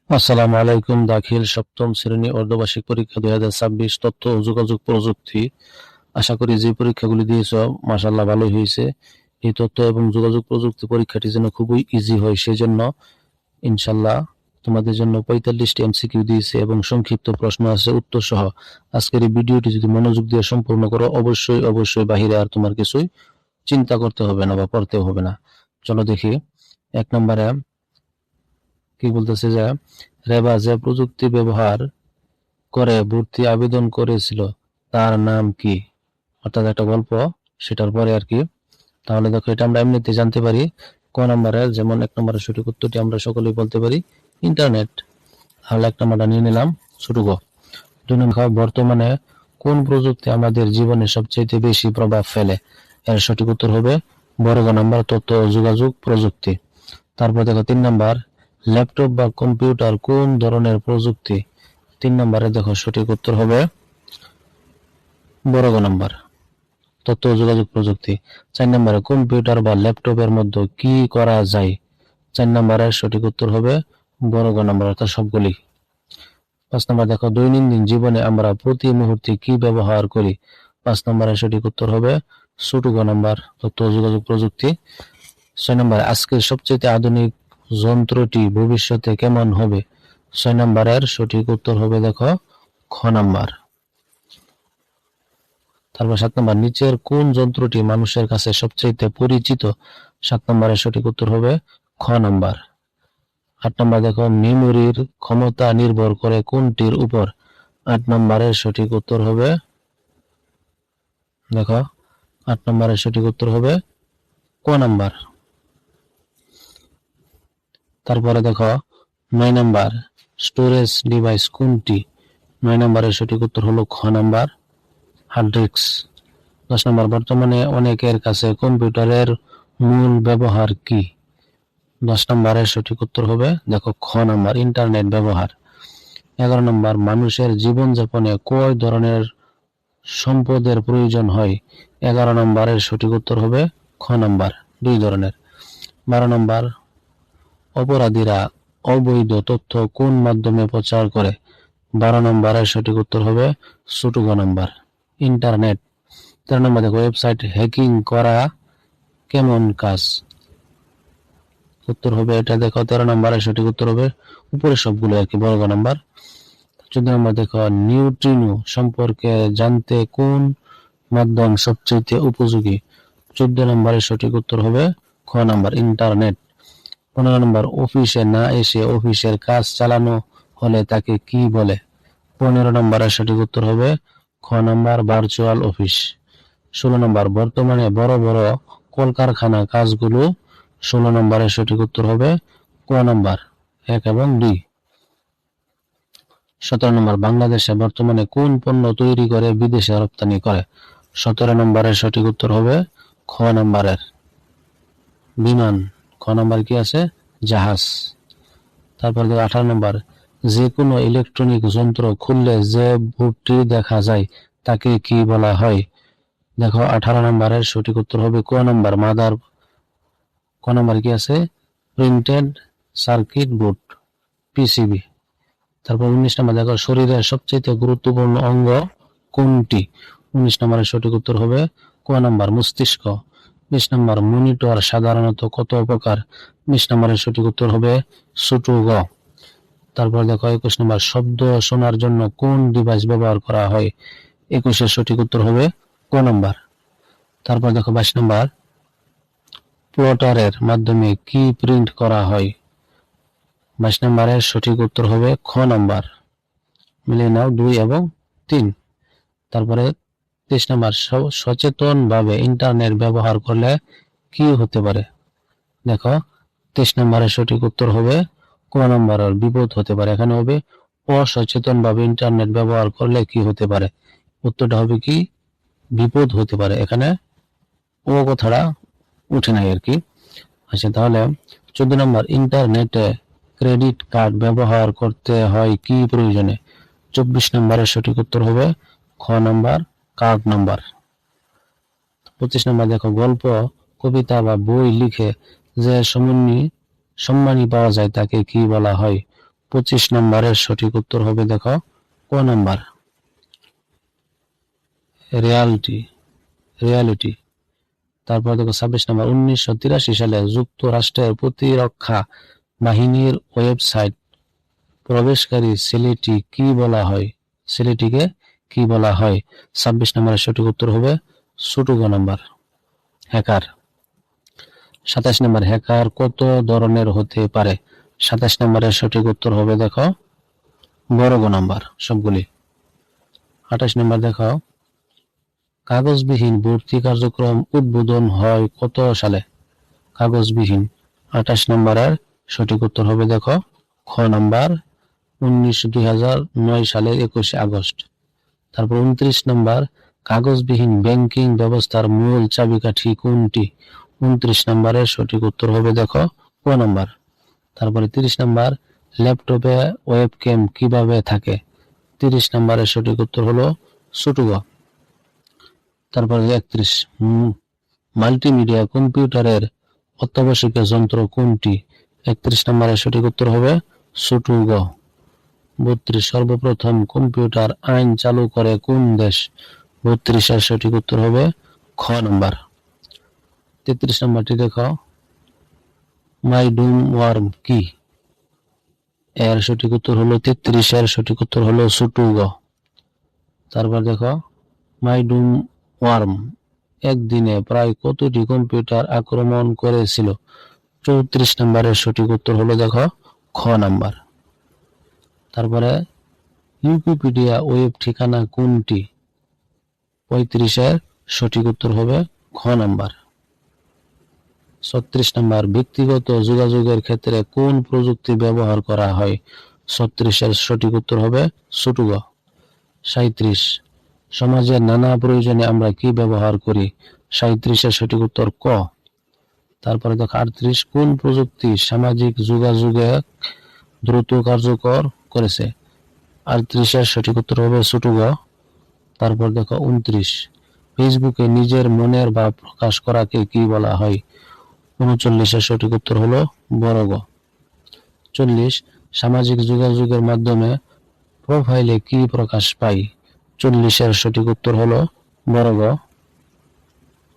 আসসালামু আলাইকুম। দাখিল সপ্তম শ্রেণী অর্ধবার্ষিক পরীক্ষা 2026 তথ্য ও যোগাযোগ প্রযুক্তি। আশা করি যে পরীক্ষাগুলি দিয়েছ মাশাআল্লাহ ভালোই হয়েছে। এই তথ্য এবং যোগাযোগ প্রযুক্তি পরীক্ষাটি যেন খুবই ইজি হয় সেজন্য ইনশাআল্লাহ তোমাদের জন্য 45টি এমসিকিউ দিয়েছে এবং সংক্ষিপ্ত প্রশ্ন আছে উত্তর সহ। আজকের এই ভিডিওটি যদি মনোযোগ দিয়ে সম্পূর্ণ করো অবশ্যই বাহিরে আর তোমার কিছুই চিন্তা করতে হবে না বা পড়তেও হবে না। চলো দেখি। 1 নম্বরে কি বলতেছে যে রেবা যে প্রযুক্তি ব্যবহার করে ভর্তি আবেদন করেছিল তার নাম কি? অর্থাৎ একটা গল্প, সেটার পরে আর কি। তাহলে দেখো এটা আমরা এমনিতে জানতে পারি। ক নম্বরে যেমন 1 নম্বরের সঠিক উত্তরটি আমরা সকলেই বলতে পারি ইন্টারনেট। তাহলে 1 নম্বরটা নিয়ে নিলাম, ছোট গ। 2 নম্বর বর্তমানে কোন প্রযুক্তি আমাদের জীবনে সবচেয়ে বেশি প্রভাব ফেলে? এর সঠিক উত্তর হবে বড় গ নম্বর তথ্য ও যোগাযোগ প্রযুক্তি। তারপর দেখো 3 নম্বর ল্যাপটপ বা কম্পিউটার কোন ধরনের প্রযুক্তি? 3 নম্বরে দেখো সঠিক উত্তর হবে বড় গ নম্বর তথ্য ও যোগাযোগ প্রযুক্তি। 4 নম্বরে কম্পিউটার বা ল্যাপটপের মধ্যে কি করা যায়? 4 নম্বরের সঠিক উত্তর হবে বড় গ নম্বর অর্থাৎ সবগুলি। 5 নম্বর দেখো দৈনন্দিন জীবনে আমরা প্রতি মুহূর্তে কি ব্যবহার করি? 5 নম্বরের সঠিক উত্তর হবে ছোট গ নম্বর তথ্য ও যোগাযোগ প্রযুক্তি। 6 নম্বরে আজকের সবচেয়ে আধুনিক যন্ত্রটি ভবিষ্যতে কেমন হবে? 6 নম্বরের সঠিক উত্তর হবে দেখো খ নাম্বার। তারপর 7 নম্বর নিচের কোন যন্ত্রটি মানুষের কাছে সবচেয়ে পরিচিত? 7 নম্বরের সঠিক উত্তর হবে খ নাম্বার। 8 নম্বর দেখো মেমোরির ক্ষমতা নির্ভর করে কোনটির উপর? 8 নম্বরের সঠিক উত্তর হবে দেখো 8 নম্বরের সঠিক উত্তর হবে ক নাম্বার। তারপরে দেখো 9 নাম্বার স্টোরেজ ডিভাইস কোনটি? 9 নম্বরের সঠিক উত্তর হলো খ নাম্বার হার্ড ডিস্ক। 10 নম্বর বর্তমানে অনেকের কাছে কম্পিউটারের মূল ব্যবহার কি? 10 নম্বরের সঠিক উত্তর হবে দেখো খ নাম্বার ইন্টারনেট ব্যবহার। 11 নম্বর মানুষের জীবনযাপনে কয় ধরনের সম্পদের প্রয়োজন হয়? 11 নম্বরের সঠিক উত্তর হবে খ নাম্বার 2 ধরনের। 12 নম্বর অপরাধীরা অবৈধ তথ্য কোন মাধ্যমে প্রচার করে? 12 নম্বরের সঠিক উত্তর হবে ছোট গ নাম্বার ইন্টারনেট। 13 নম্বর দেখো ওয়েবসাইট হ্যাকিং করা কেমন কাজ? উত্তর হবে এটা দেখো 13 নম্বরের সঠিক উত্তর হবে উপরে সবগুলো আর কি বড় গ নাম্বার। 14 নম্বর দেখো নিউট্রিনো সম্পর্কে জানতে কোন মাধ্যম সবচেয়ে উপযোগী? 14 নম্বরের সঠিক উত্তর হবে খ নাম্বার ইন্টারনেট। 15 নম্বর অফিসে না এসে অফিসের কাজ চালানো হলে তাকে কি বলে? 15 নম্বরের সঠিক উত্তর হবে খ নাম্বার ভার্চুয়াল অফিস। 16 নম্বর বর্তমানে বড় বড় কলকারখানা কাজগুলো? 16 নম্বরের সঠিক উত্তর হবে ক নাম্বার 1 এবং 2। 17 নম্বর বাংলাদেশে বর্তমানে কোন পণ্য তৈরি করে বিদেশে রপ্তানি করে? 17 নম্বরের সঠিক উত্তর হবে খ নাম্বারের বিমান। খ নাম্বার কি আছে? জাহাজ। তারপর 18 নম্বর যে কোনো ইলেকট্রনিক যন্ত্র খুললে যে বোর্ডটি দেখা যায় তাকে কি বলা হয়? দেখো 18 নম্বরের সঠিক উত্তর হবে ক নাম্বার মাদার। ক নাম্বার কি আছে? Printed circuit board PCB. তারপর 19 নম্বর দেখো শরীরের সবচেয়ে গুরুত্বপূর্ণ অঙ্গ কোনটি? 19 নম্বরের সঠিক উত্তর হবে ক নাম্বার মস্তিষ্ক। 20 নম্বর মনিটর সাধারণত কত প্রকার? 20 নম্বরের সঠিক উত্তর হবে ছোট গ। তারপর দেখো 21 নম্বর শব্দ শোনার জন্য কোন ডিভাইস ব্যবহার করা হয়? 21 সঠিক উত্তর হবে ক নাম্বার। তারপর দেখো 22 নম্বর প্লটারের মাধ্যমে কি প্রিন্ট করা হয়? 22 নম্বরের সঠিক উত্তর হবে খ নাম্বার। মিলিয়ে নাও 2 এবং 3। তারপরে 23 নম্বর সচেতন ভাবে ইন্টারনেট ব্যবহার করলে কি হতে পারে? দেখো 23 নম্বরের সঠিক উত্তর হবে ক নম্বরের বিপদ হতে পারে। এখানে হবে অসচেতন ভাবে ইন্টারনেট ব্যবহার করলে কি হতে পারে? উত্তরটা হবে কি বিপদ হতে পারে। এখানে ও কথাটা উঠে নাই আর কি। আচ্ছা তাহলে 14 নম্বর ইন্টারনেটে ক্রেডিট কার্ড ব্যবহার করতে হয় কি প্রয়োজনে? 24 নম্বরের সঠিক উত্তর হবে খ নাম্বার কার্ড নাম্বার। 25 নম্বর দেখো গল্প কবিতা বা বই লিখে যে সম্মানী পাওয়া যায় তাকে কি বলা হয়? 25 নম্বরের সঠিক উত্তর হবে দেখো ক নাম্বার, রিয়ালিটি। তারপর দেখো 26 নম্বর, 1983 সালে যুক্তরাষ্ট্রের প্রতিরক্ষা বাহিনীর ওয়েবসাইট প্রবেশকারী ছেলেটিকে কি বলা হয়? 26 নম্বরের সঠিক উত্তর হবে ছোট গ নাম্বার, হ্যাকার। 27 নম্বর, হ্যাকার কত ধরনের হতে পারে? 27 নম্বরের সঠিক উত্তর হবে দেখো বড় গ নাম্বার, সবগুলি। 28 নম্বর দেখো, কাগজবিহীন ভর্তি কার্যক্রম উদ্বোধন হয় কত সালে? কাগজবিহীন। 28 নম্বরের সঠিক উত্তর হবে দেখো খ নাম্বার, 2009 সালের 21 আগস্ট। তারপর 29 নম্বর, কাগজবিহীন ব্যাংকিং ব্যবস্থার মূল চাবিকাঠি কোনটি? 29 নম্বরের সঠিক উত্তর হবে দেখো ক নাম্বার। তারপরে 30 নম্বর, ল্যাপটপে ওয়েবক্যাম কিভাবে থাকে? 30 নম্বরের সঠিক উত্তর হলো ছোট গ। তারপরে 31, মাল্টিমিডিয়া কম্পিউটারের অত্যাবশ্যকীয় যন্ত্র কোনটি? 31 নম্বরের সঠিক উত্তর হবে ছোট গ। 32, সর্বপ্রথম কম্পিউটার আইন চালু করে কোন দেশ? 32 এর সঠিক উত্তর হবে খ নাম্বার। 33 নম্বরটি দেখো, মাইডুম ওয়ার্ম কি? এর সঠিক উত্তর হলো 33 এর সঠিক উত্তর হলো ছোট গ। তারপর দেখো, মাইডুম ওয়ার্ম একদিনে প্রায় কতটি কম্পিউটার আক্রমণ করেছিল? 34 নম্বরের সঠিক উত্তর হলো দেখো খ নাম্বার। তারপরে উইকিপিডিয়া ওয়েব ঠিকানা কোনটি? 35 এর সঠিক উত্তর হবে খ নাম্বার। 36 নম্বর, ব্যক্তিগত যোগাযোগের ক্ষেত্রে কোন প্রযুক্তি ব্যবহার করা হয়? 36 এর সঠিক উত্তর হবে ছোট গ। 37, সমাজের নানা প্রয়োজনে আমরা কি ব্যবহার করি? 37 এর সঠিক উত্তর ক। তারপরে দেখো 38, কোন প্রযুক্তি সামাজিক যোগাযোগে দ্রুত কার্যকর করেছে? 38 এর সঠিক উত্তর হবে ছোট গ। তারপর দেখো 29, ফেসবুকে নিজের মনের ভাব প্রকাশ করাকে কি বলা হয়? 39 এর সঠিক উত্তর হলো বড় গ। 40, সামাজিক যোগাযোগের মাধ্যমে প্রোফাইলে কি প্রকাশ পায়? 40 এর সঠিক উত্তর হলো বড় গ।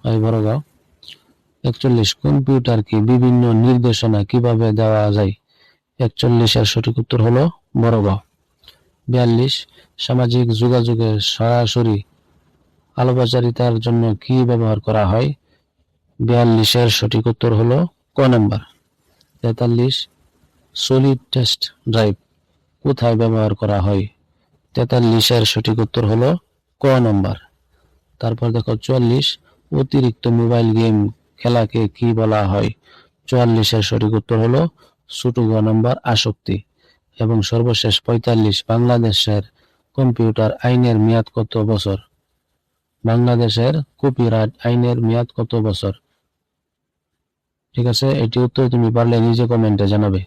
41, কম্পিউটারকে বিভিন্ন নির্দেশনা কিভাবে দেওয়া যায়? 41 এর সঠিক উত্তর হলো বড় গ। 42, সামাজিক যোগাযোগে সরাসরি আলাপচারিতার জন্য কি ব্যবহার করা হয়? 42 এর সঠিক উত্তর হলো ক নাম্বার। 43, সলিড টেস্ট ড্রাইভ কোথায় ব্যবহার করা হয়? 43 এর সঠিক উত্তর হলো ক নাম্বার। তারপর দেখো 44, অতিরিক্ত মোবাইল গেম খেলাকে কি বলা হয়? 44 এর সঠিক উত্তর হলো ছোট গ নাম্বার, আসক্তি। এবং সর্বশেষ 45, বাংলাদেশের কম্পিউটার আইনের মেয়াদ কত বছর? বাংলাদেশের কপিরাইট আইনের মেয়াদ কত বছর? ঠিক আছে, এটি উত্তর তুমি পারলে নিজে কমেন্টে জানাবে।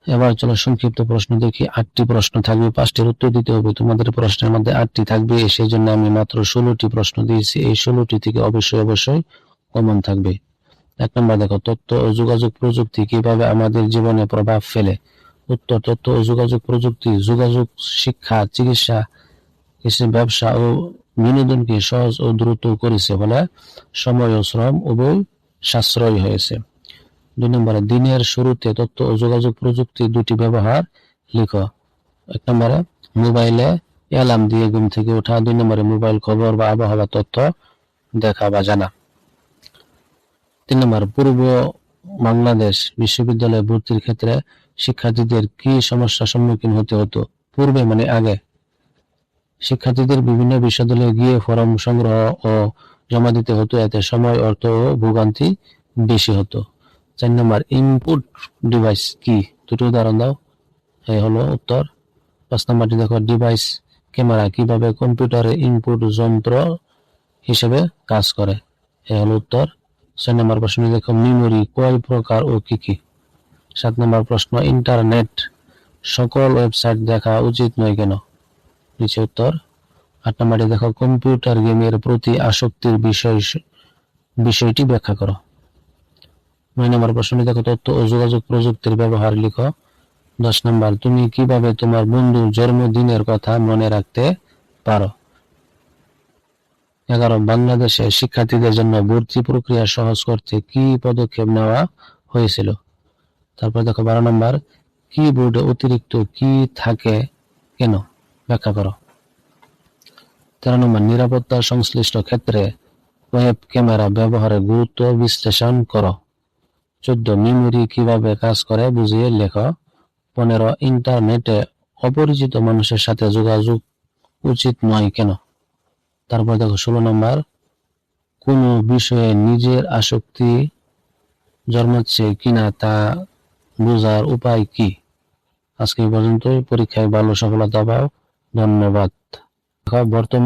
এবার চলো সংক্ষিপ্ত প্রশ্ন দেখি। 8টি প্রশ্ন থাকবে, 5টির উত্তর দিতে হবে। তোমাদের প্রশ্নের মধ্যে 8টি থাকবে, সেই জন্য আমি মাত্র 16টি প্রশ্ন দিয়েছি। এই 16টি থেকে অবশ্যই কমন থাকবে। 1 নম্বর দেখো, তথ্য ও যোগাযোগ প্রযুক্তি কিভাবে আমাদের জীবনে প্রভাব ফেলে? উত্তর, তথ্য ও যোগাযোগ প্রযুক্তি যোগাযোগ, শিক্ষা, চিকিৎসা, ব্যবসা ও বিনোদনকে সহজ ও দ্রুত করেছে, ফলে সময় ও শ্রম উভয় সাশ্রয় হয়েছে। 2 নম্বরে, দিনের শুরুতে তথ্য ও যোগাযোগ প্রযুক্তির দুটি ব্যবহার লিখো। 1 নম্বরে, মোবাইলে অ্যালার্ম দিয়ে ঘুম থেকে ওঠা। 2 নম্বরে, মোবাইল খবর বা আবহাওয়া তথ্য দেখা বা জানা। 3 নম্বর, পূর্ব বাংলাদেশ বিশ্ববিদ্যালয়ে ভর্তির ক্ষেত্রে শিক্ষার্থীদের কি সমস্যার সম্মুখীন হতে হতো? পূর্বে মানে আগে। শিক্ষার্থীদের বিভিন্ন বিশ্ববিদ্যালয়ে গিয়ে ফরম সংগ্রহ ও জমা দিতে হতো, এতে সময়, অর্থ ও ভোগান্তি বেশি হতো। 4 নম্বর, ইনপুট ডিভাইস কি? দুটো উদাহরণ দাও। এই হলো উত্তর। 5 নম্বরটি দেখো, ডিভাইস ক্যামেরা কিভাবে কম্পিউটারে ইনপুট যন্ত্র হিসেবে কাজ করে? এই হলো উত্তর। 6 নম্বর প্রশ্ন দেখো, মেমোরি কয় প্রকার ও কি কি? 7 নম্বর প্রশ্ন, ইন্টারনেট সকল ওয়েবসাইট দেখা উচিত নয় কেন? নিচে উত্তর। 8 নম্বরে দেখো, কম্পিউটার গেমের প্রতি আসক্তির বিষয়টি ব্যাখ্যা করো। 9 নম্বর প্রশ্ন দেখো, তথ্য ও যোগাযোগ প্রযুক্তির ব্যবহার লিখো। 10 নাম্বার, তুমি কিভাবে তোমার বন্ধুর জন্মদিনের কথা মনে রাখতে পারো? 11, বাংলাদেশে শিক্ষার্থীদের জন্য ভর্তি প্রক্রিয়া সহজ করতে কি পদক্ষেপ নেওয়া হয়েছিল? তারপর দেখো 12 নাম্বার, কিবোর্ডে অতিরিক্ত কি থাকে কেন? ব্যাখ্যা করো। 13 নম্বর, নিরাপত্তা সংশ্লিষ্ট ক্ষেত্রে ওয়েব ক্যামেরা ব্যবহারের গুরুত্ব বিশ্লেষণ করো। 14, মেমরি কিভাবে কাজ করে বুঝিয়ে লেখো। 15, ইন্টারনেটে অপরিচিত মানুষের সাথে যোগাযোগ উচিত নয় কেন? তারপর দেখো 16 নম্বর, কোনো বিষয়ে নিজের আসক্তি জন্মাচ্ছে কিনা তা বোঝার উপায় কি? আজকে এই পর্যন্তই। পরীক্ষায় ভালো সফলতা পাও। ধন্যবাদ। বর্তমান